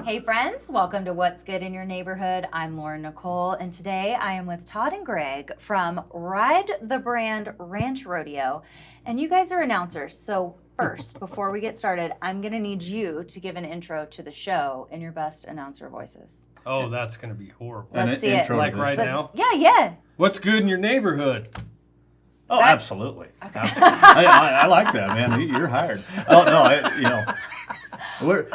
Hey friends, welcome to What's Good in Your Neighborhood. I'm Lauren Nicole, and today I am with Todd and Greg from Ride the Brand Ranch Rodeo. And you guys are announcers, so first, before we get started, I'm going to need you to give an intro to the show in your best announcer voices. Oh, that's going to be horrible. Let's see it. Like right now? Yeah. What's good in your neighborhood? Oh, absolutely. Okay. I like that, man. You're hired. Oh, no,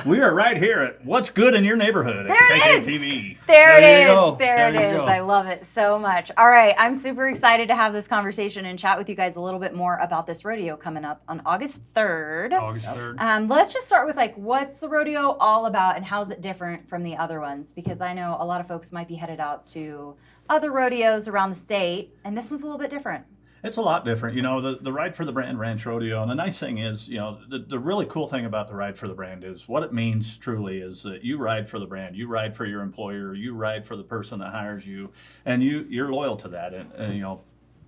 we are right here at What's Good in Your Neighborhood at KKTV. There it is. Go. There it is. I love it so much. All right. I'm super excited to have this conversation and chat with you guys a little bit more about this rodeo coming up on August 3rd. August 3rd. Let's just start with what's the rodeo all about and how's it different from the other ones? Because I know a lot of folks might be headed out to other rodeos around the state, and this one's a little bit different. It's a lot different. The Ride for the Brand Ranch Rodeo, and the nice thing is, the really cool thing about the Ride for the Brand is what it means truly is that you ride for the brand, you ride for your employer, you ride for the person that hires you, and you're loyal to that. And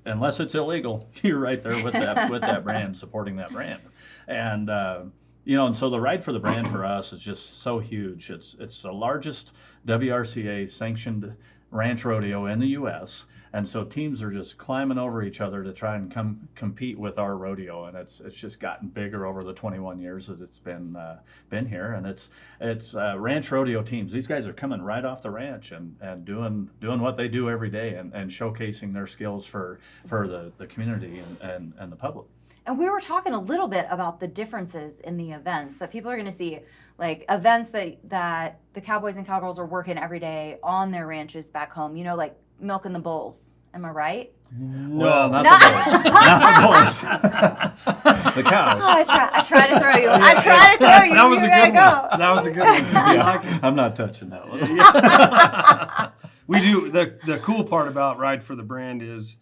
unless it's illegal, you're right there with that brand, supporting that brand. And and so the Ride for the Brand for us is just so huge. It's the largest WRCA sanctioned ranch rodeo in the U.S. And so teams are just climbing over each other to try and compete with our rodeo, and it's just gotten bigger over the 21 years that it's been here. And it's ranch rodeo teams. These guys are coming right off the ranch and doing what they do every day and showcasing their skills for the community and the public. And we were talking a little bit about the differences in the events that people are going to see, like events that the cowboys and cowgirls are working every day on their ranches back home, like milking the bulls. Am I right? No. Well, not the bulls. Not the bulls. The cows. Oh, I try to throw you. I try to throw you. That was a good one. Go. That was a good one. Yeah, I'm not touching that one. We do. The cool part about Ride for the Brand is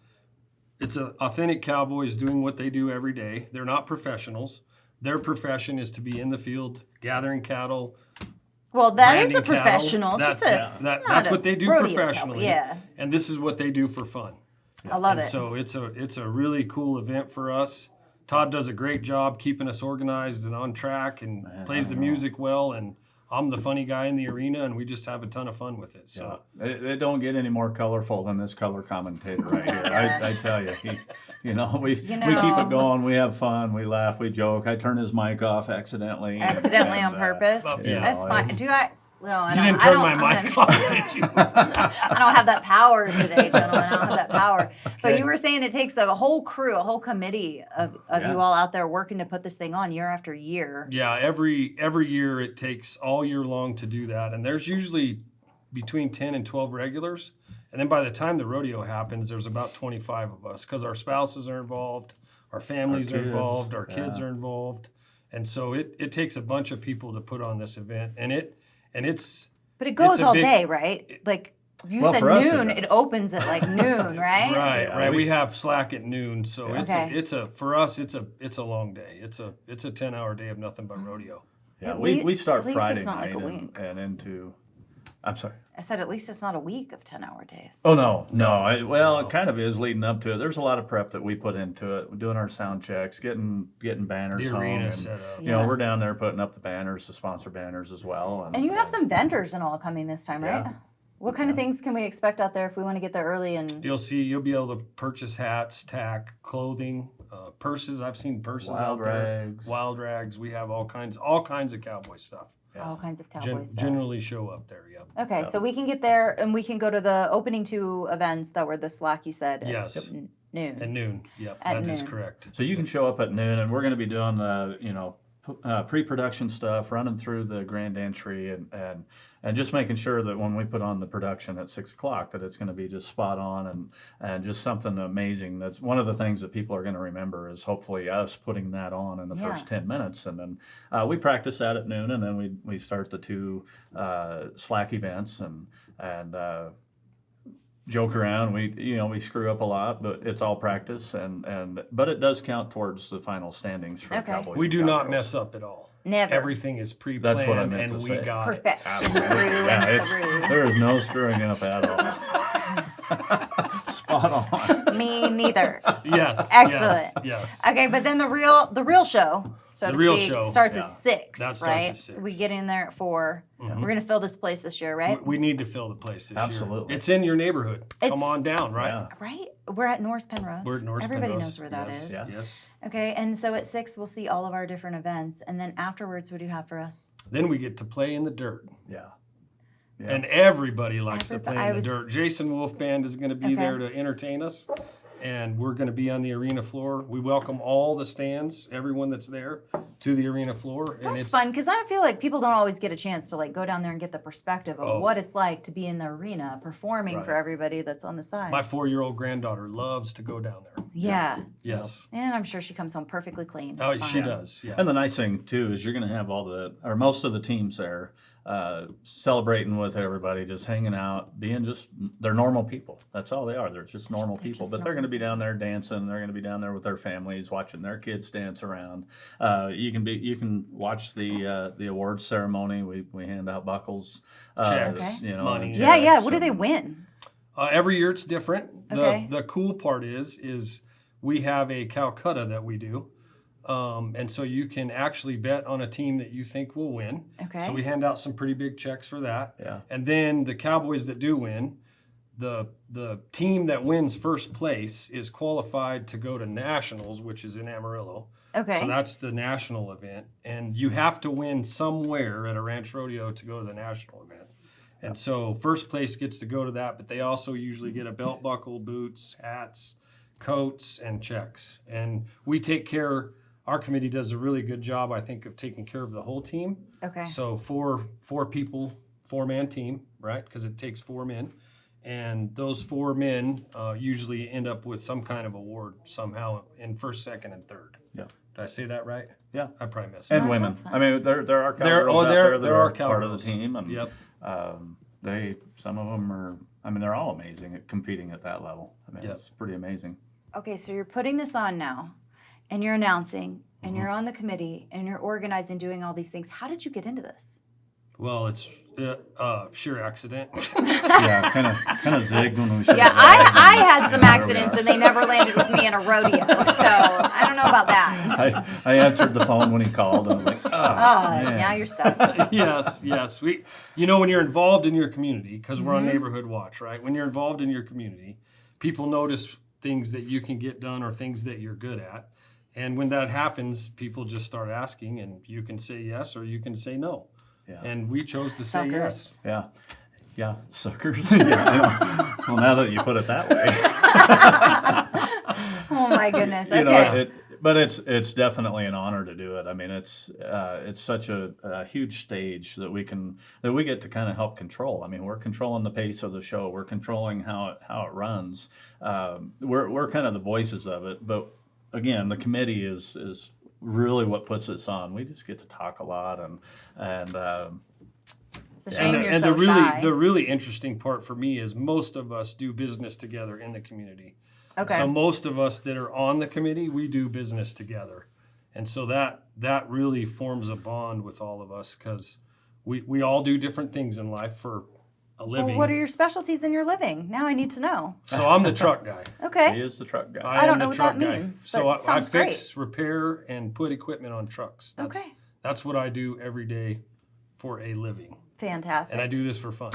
it's authentic cowboys doing what they do every day. They're not professionals. Their profession is to be in the field gathering cattle. Well, that is a professional. That's what they do professionally. Yeah. And this is what they do for fun. I love it. So it's a really cool event for us. Todd does a great job keeping us organized and on track and plays the music well. And I'm the funny guy in the arena, and we just have a ton of fun with it. So it don't get any more colorful than this color commentator right here. I tell you, we keep it going. We have fun. We laugh. We joke. I turn his mic off accidentally. On purpose. That's fine. Do I? No, you didn't turn my mic off, did you? I don't have that power today, gentlemen. I don't have that power. But you were saying it takes a whole crew, a whole committee of you all out there working to put this thing on year after year. Yeah, every year it takes all year long to do that. And there's usually between 10 and 12 regulars. And then by the time the rodeo happens, there's about 25 of us because our spouses are involved, our families are involved, our kids are involved. And so it takes a bunch of people to put on this event. But it goes all day, right? Like you said noon, it opens at noon, right? Right. We have slack at noon, so for us it's a long day. It's a 10-hour day of nothing but rodeo. Yeah, we start Friday night and into. I'm sorry. I said at least it's not a week of 10-hour days. Oh, no. It kind of is leading up to it. There's a lot of prep that we put into it. We're doing our sound checks, getting banners the home. Arena and, set up. We're down there putting up the banners, the sponsor banners as well. And you have some vendors and all coming this time, right? What kind of things can we expect out there if we want to get there early? And you'll be able to purchase hats, tack, clothing, purses. I've seen purses out there. Wild rags. We have all kinds of cowboy stuff. Yeah. All kinds of cowboy stuff. Generally show up there, yep. Okay, so we can get there and we can go to the opening two events that were the slack you said. Yes. At noon. At noon, yep. That is correct. So you can show up at noon, and we're going to be doing pre-production stuff, running through the grand entry, and just making sure that when we put on the production at 6 o'clock, that it's going to be just spot on and just something amazing. That's one of the things that people are going to remember is hopefully us putting that on in the first 10 minutes, and then we practice that at noon, and then we start the two slack events and joke around. We screw up a lot, but it's all practice, but it does count towards the final standings for Cowboys. We do not mess up at all. Never. Everything is pre-planned. That's what I meant to say. Got perfection. There is no screwing up at all. Spot on. Me Me neither. Yes. Excellent. Yes. Okay, but then the real show, so The to real speak, show, starts yeah. at 6, That starts right? at 6. We get in there at 4. Mhm. We're gonna fill this place this year, right? We need to fill the place this year. Absolutely. It's in your neighborhood. Come It's- on down, right? Yeah. Right? We're at North Penrose. We're at North Everybody Penrose. knows where that Yes, is. Yeah. Yes. Okay, and so at 6 we'll see all of our different events, and then afterwards, what do you have for us? Then we get to play in the dirt. Yeah. Yeah. And everybody likes to play I in was- the dirt. Jason Wolf Band is going to be Okay. there to entertain us, and we're going to be on the arena floor. We welcome all the stands, everyone that's there, to the arena floor. And That's fun because I feel like people don't always get a chance to like go down there and get the perspective of Oh. what it's like to be in the arena performing for Right. everybody that's on the side. My 4-year-old granddaughter loves to go down there. yeah, Yes. and I'm sure she comes home perfectly clean. Oh, It's she fine. does. Yeah. And the nice thing too is you're going to have most of the teams there celebrating with everybody, just hanging out, being they're normal people. That's all they are. They're just normal people. just But they're going to be down there dancing. They're going to be down there with their families, watching their kids dance around. You can watch the awards ceremony. We hand out buckles, Checks, you know, money. and Yeah, yeah. checks What do they and- win? Every year it's different. Okay. The cool part is we have a Calcutta that we do. And so you can actually bet on a team that you think will win. Okay. So we hand out some pretty big checks for that. Yeah. And then the Cowboys that do win, the team that wins first place is qualified to go to nationals, which is in Amarillo. Okay. So that's the national event, and you have to win somewhere at a ranch rodeo to go to the national event. And so first place gets to go to that, but they also usually get a belt buckle, boots, hats, coats, and checks. And we take care. Our committee does a really good job, I think, of taking care of the whole team. Okay. So four people, 4-man team, right? Because it takes 4 men. And those 4 men usually end up with some kind of award somehow in first, second, and third. Yeah. Did I say that right? Yeah. I probably missed And that. women. sounds fun. I mean, there are cowgirls There out there that are are part of cowgirls. the team, and Yep. some of them are. I mean, they're all amazing at competing at that level. I mean, Yep. it's pretty amazing. Okay, so you're putting this on now, and you're announcing, and Mm-hmm. you're on the committee, and you're organizing, doing all these things. How did you get into this? Well, it's sheer accident. Yeah, kind of zigged when we should. Yeah, have zagged, I and- had some and there we accidents, are. and they never landed with me in a rodeo. So I don't know about that. I answered the phone when he called, and I was like, Oh, man. now you're stuck. yes. When you're involved in your community, because we're Mm-hmm. on Neighborhood Watch, right? When you're involved in your community, people notice things that you can get done or things that you're good at. And when that happens, people just start asking, and you can say yes or you can say no. Yeah. And we chose to say yes. Suckers. Yeah, suckers. Yeah, I know. Well, now that you put it that way, Oh my goodness. you Okay. know, but it's definitely an honor to do it. I mean, it's such a huge stage that we get to kind of help control. I mean, we're controlling the pace of the show. We're controlling how it runs. We're kind of the voices of it. But again, the committee is really what puts us on. We just get to talk a lot and It's a shame you're And so shy. the really interesting part for me is most of us do business together in the community. Okay. So most of us that are on the committee, we do business together. And so that really forms a bond with all of us because we all do different things in life for a living. Well, what are your specialties in your living? Now I need to know. So I'm the truck guy. he Okay. is the truck guy. I don't am know the what truck that guy. means, So but I sounds fix, repair, and put equipment on trucks. Okay. That's what I do every day for a living. Fantastic. And I do this for fun.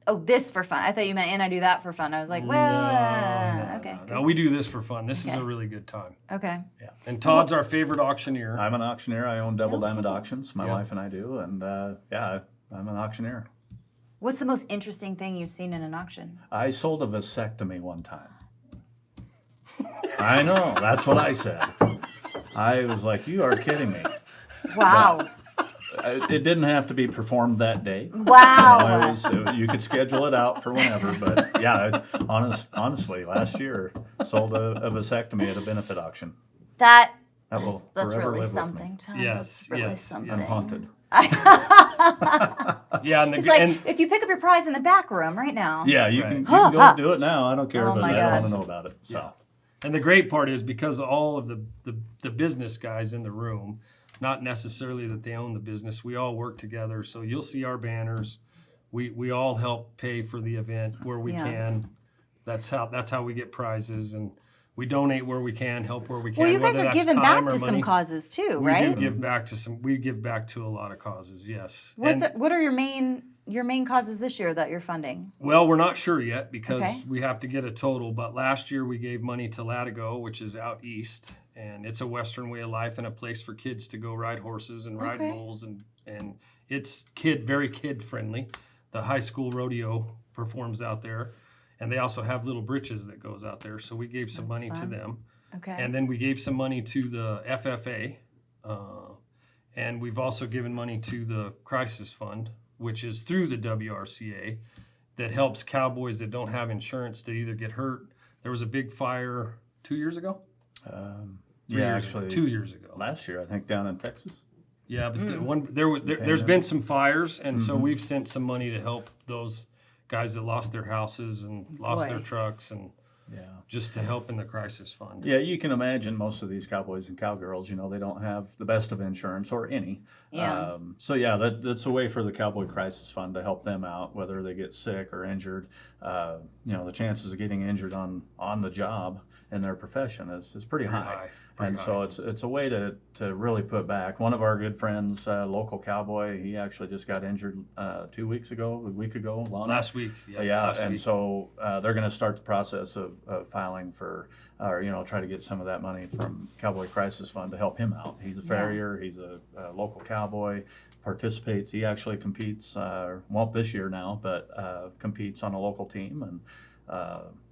Oh, this for fun. I thought you meant, and I do that for fun. I was like, well, okay. No, we do this for fun. This is Okay. a really good time. Okay. And Todd's our favorite auctioneer. I'm an auctioneer. I own Double Oh, Diamond cool. Auctions. My Yeah. wife and I do, and I'm an auctioneer. What's the most interesting thing you've seen in an auction? I sold a vasectomy one time. I know. That's what I said. I was like, "You are kidding me." Wow. It didn't have to be performed that day. Wow. You could schedule it out for whenever, but yeah, honestly, last year sold a vasectomy at a benefit auction. That That will that's forever really live with me. something, Tom. Yes, That's really yes, something. I'm haunted. Yeah, and It's like and if you pick up your prize in the back room right now. Yeah, you Right. can Huh, go huh. do it now. I don't care, Oh but my I don't want gosh. to know about it. So And the great part is because all of the business guys in the room, not necessarily that they own the business, we all work together. So you'll see our banners. We all help pay for the event where we Yeah. can. That's how we get prizes, and we donate where we can, help where we can. Well, you guys whether are that's giving time back or to some money. causes too, We right? do give back to we give back to a lot of causes, yes. What are your main causes this year that you're funding? Well, we're not sure yet because Okay. we have to get a total. But last year we gave money to Latigo, which is out east, and it's a Western way of life and a place for kids to go ride horses and ride Okay. bulls, and it's very kid friendly. The high school rodeo performs out there, and they also have little britches that goes out there. So we gave some That's money to fun. them, Okay. and then we gave some money to the FFA, and we've also given money to the Crisis Fund, which is through the WRCA, that helps cowboys that don't have insurance that either get hurt. There was a big fire 2 years ago? 3 Yeah, years ago. actually, 2 years ago. last year I think down in Texas. Yeah, but there's been some fires, and so Mm-hmm. we've sent some money to help those guys that lost their houses and lost their Boy. trucks, and Yeah. just to help in the crisis fund. Yeah, you can imagine most of these cowboys and cowgirls, they don't have the best of insurance or any. Yeah. So yeah, that's a way for the Cowboy Crisis Fund to help them out, whether they get sick or injured. The chances of getting injured on the job in their profession is pretty high. Pretty And high. so it's a way to really put back. One of our good friends, local cowboy, he actually just got injured a week ago. Last week. Yeah, last and week. so they're going to start the process of filing for, or try to get some of that money from Cowboy Crisis Fund to help him out. He's a farrier. He's a local cowboy. Participates. He actually competes. Won't this year now, but competes on a local team, and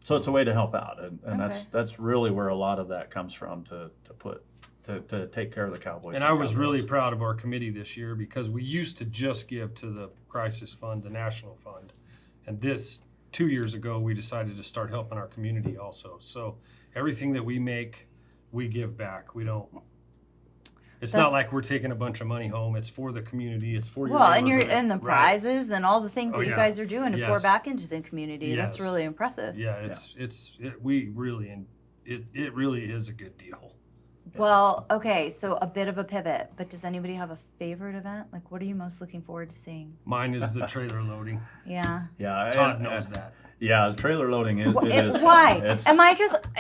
so it's a way to help out, and Okay. that's really where a lot of that comes from to take care of the cowboys. And I was really cowgirls. proud of our committee this year because we used to just give to the crisis fund, the national fund. And 2 years ago, we decided to start helping our community also. So everything that we make, we give back. We don't, it's not That's- like we're taking a bunch of money home. It's for the community. It's for your Well, and neighborhood. the Right. prizes and all the things Oh, that you yeah. guys are doing to pour Yes. back into the community. That's Yes. really impressive. Yeah, we really, it really is a good deal. Well, okay, so a bit of a pivot, but does anybody have a favorite event? Like, what are you most looking forward to seeing? Mine is the trailer loading. Yeah. Yeah, Todd knows that. Yeah, the trailer loading is. It is fun. Why? It's-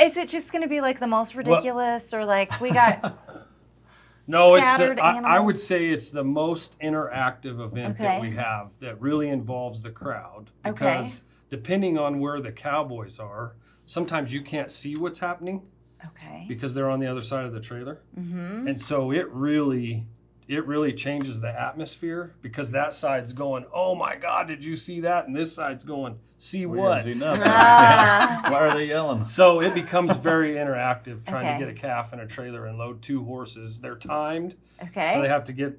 Is it just going to be like the most ridiculous or like we got, No, Scattered I would animals? say it's the most interactive event that Okay. we have that really involves the crowd. Okay. Because depending on where the cowboys are, sometimes you can't see what's happening okay. because they're on the other side of the trailer. Mm-hmm. And so it really changes the atmosphere because that side's going, oh my God, did you see that? And this side's going, see we what? didn't see nothing. Ah. Why are they yelling? So it becomes very interactive trying Okay. to get a calf in a trailer and load 2 horses. They're timed. Okay. So they have to get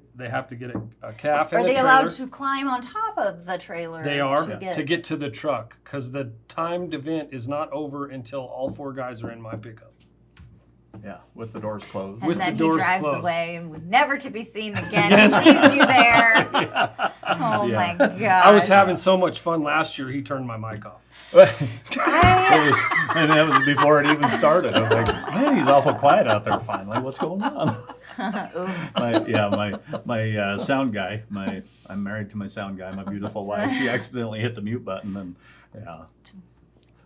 a calf in Are the they trailer. allowed to climb on top of the trailer? They are to to get to the truck because the timed event is not over until all 4 guys are in my pickup. Yeah, with the doors closed. And with the then doors he drives closed. away and never to be seen again. He leaves you there. Oh Yeah. my God. I was having so much fun last year. He turned my mic off. And that was before it even started. I was like, man, he's awful quiet out there finally. What's going on? Oops. My sound guy, I'm married to my sound guy, my beautiful wife. She accidentally hit the mute button, and yeah.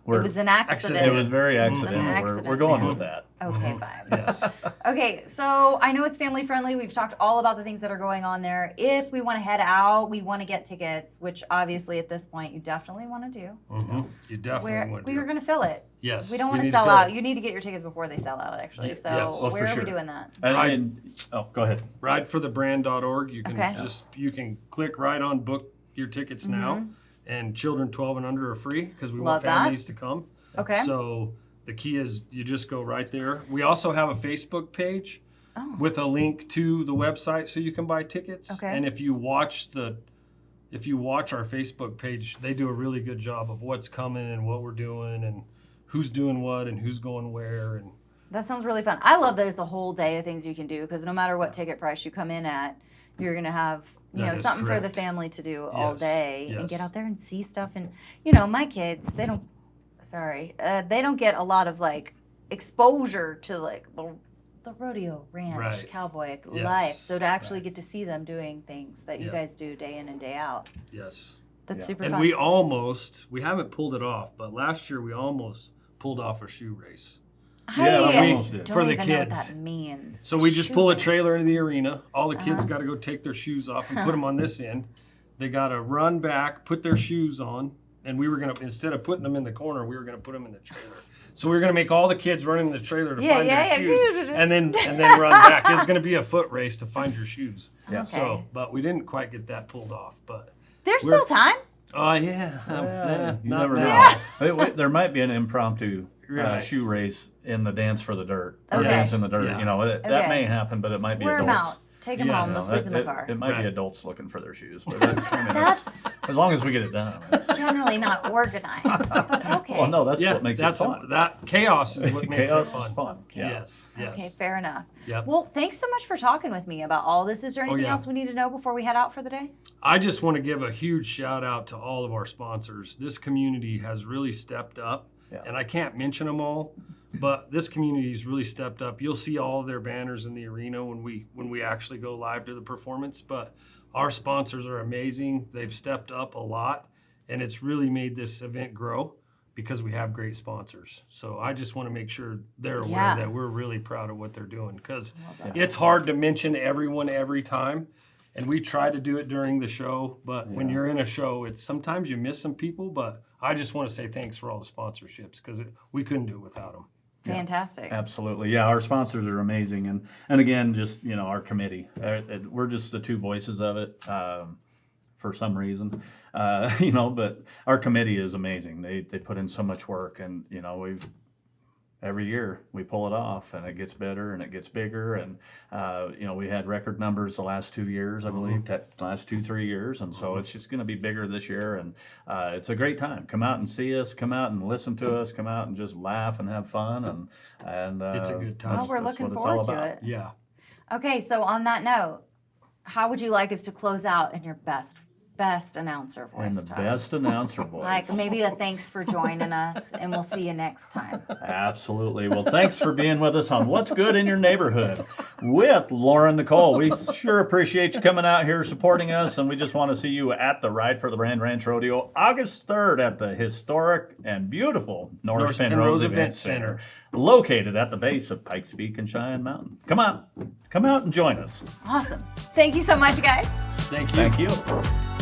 It was an accident. It was very accidental. accident, We're going man. with that. Okay, fine. Yes. Okay, so I know it's family friendly. We've talked all about the things that are going on there. If we want to head out, we want to get tickets, which obviously at this point you definitely want to do. Mm-hmm. You definitely would. We are going to fill it. Yes. We don't want to need sell fill out. it. You need to get your tickets before they sell out, actually. So yes. Oh, for where are sure. we doing that? Oh, go ahead. Rideforthebrand.org. You can Okay. you can click right on book your tickets now, and children 12 and under are free because we Love want that. families to come. Okay. So the key is you just go right there. We also have a Facebook page with a link to the website so you can buy tickets. Okay. And if you watch our Facebook page, they do a really good job of what's coming and what we're doing and who's doing what and who's going where. And That sounds really fun. I love that it's a whole day of things you can do because no matter what ticket price you come in at, you're going to have That is something for the correct. family to do all Yes, day and yes. get out there and see stuff. And my kids, they don't get a lot of like exposure to like the rodeo ranch Right. cowboy Yes, life. So to actually right. get to see them doing things that you Yeah. guys do day in and day out. yes. That's Yeah. super And fun. we haven't pulled it off, but last year we almost pulled off a shoe race. Yeah, we I almost did. don't For the even know what kids. that means. So we just Shoot pull a it. trailer into the arena. All the kids Uh-huh. got to go take their shoes off and put them on this end. They got to run back, put their shoes on, and we were going to, instead of putting them in the corner, we were going to put them in the trailer. So we were going to make all the kids run in the trailer to find their shoes and then run back. It's going to be a foot race to find your shoes. Yeah. Okay. So, but we didn't quite get that pulled off. But There's we're- still time. oh yeah, You not never now. know. There might be an impromptu Right. shoe race in the dance for the dirt, or Okay. dance in the dirt. Yeah. You know, that Okay. may happen, but it might be Wear them adults. out. Take them Yes. home. You They'll know, sleep in the it- car. It might be Right. adults looking for their shoes, but that's, I mean, That's as long as we get it done. generally not organized. But okay. Well, no, that's Yeah, what makes that's it fun. that chaos is what makes Chaos it fun. is fun. Yeah. Yes, yes. Okay, fair enough. Yep. Well, thanks so much for talking with me about all this. Is there anything yeah. else we need to know before we head out for the day? I just want to give a huge shout out to all of our sponsors. This community has really stepped up, Yeah. and I can't mention them all, but this community's really stepped up. You'll see all of their banners in the arena when we actually go live to the performance, but our sponsors are amazing. They've stepped up a lot, and it's really made this event grow because we have great sponsors. So I just want to make sure they're aware Yeah. that we're really proud of what they're doing, because that. it's hard to mention everyone every time. And we try to do it during the show, but when you're in a show, it's sometimes you miss some people. But I just want to say thanks for all the sponsorships, because we couldn't do it without them. Fantastic. Absolutely, yeah. Our sponsors are amazing, and again, just our committee. We're just the two voices of it for some reason, But our committee is amazing. They put in so much work, and every year we pull it off, and it gets better and it gets bigger, and we had record numbers the last 2 years, I believe, last 2-3 years, and so it's just going to be bigger this year, and it's a great time. Come out and see us, come out and listen to us, come out and just laugh and have fun, and It's a good time. Well, we're that's looking what it's all forward to about. it. Yeah. Okay, so on that note, how would you like us to close out in your best announcer voice? And the Todd? best announcer voice. Like maybe a thanks for joining us, and we'll see you next time. Absolutely. Well, thanks for being with us on What's Good in Your Neighborhood with Lauren Nicole. We sure appreciate you coming out here supporting us, and we just want to see you at the Ride for the Brand Ranch Rodeo August 3rd at the historic and beautiful North Penrose Event Center, located at the base of Pikes Peak and Cheyenne Mountain. Come out and join us. Awesome. Thank you so much, guys. Thank you. Thank you.